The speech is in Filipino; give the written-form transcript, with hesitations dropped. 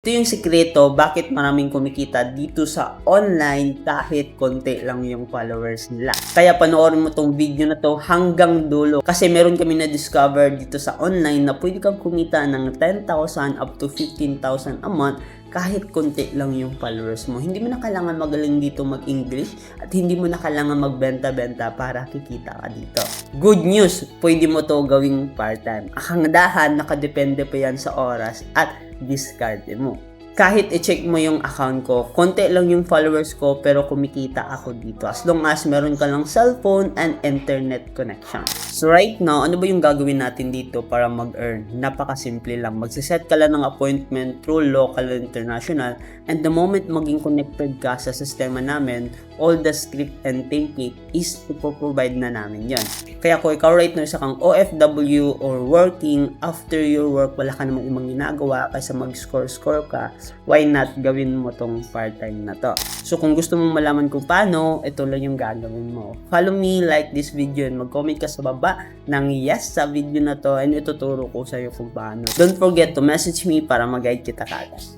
Ito yung sikreto bakit maraming kumikita dito sa online kahit konti lang yung followers nila. Kaya panoorin mo tong video na to hanggang dulo kasi meron kami na-discover dito sa online na pwede kang kumita ng 10,000 up to 15,000 a month kahit konti lang yung followers mo. Hindi mo na kailangan magaling dito mag-English at hindi mo na kailangan magbenta-benta para kikita ka dito. Good news, pwede mo to gawing part-time. Kagandahan, nakadepende pa yan sa oras at discarte mo. Kahit i-check mo yung account ko, konti lang yung followers ko pero kumikita ako dito as long as meron ka lang cellphone and internet connection. So right now, ano ba yung gagawin natin dito para mag-earn? Napakasimple lang. Magsiset ka lang ng appointment through local and international and the moment maging connected ka sa sistema namin, all the script and template is ipoprovide na namin yan. Kaya kung ikaw right now isa kang OFW or working after your work, wala ka namang ibang ginagawa kaysa mag-score ka, why not gawin mo tong part-time na to? So kung gusto mong malaman kung paano, ito lang yung gagawin mo. Follow me, like this video, and mag-comment ka sa baba ng yes sa video na to and ituturo ko sa'yo kung paano. Don't forget to message me para mag-guide kita kagad.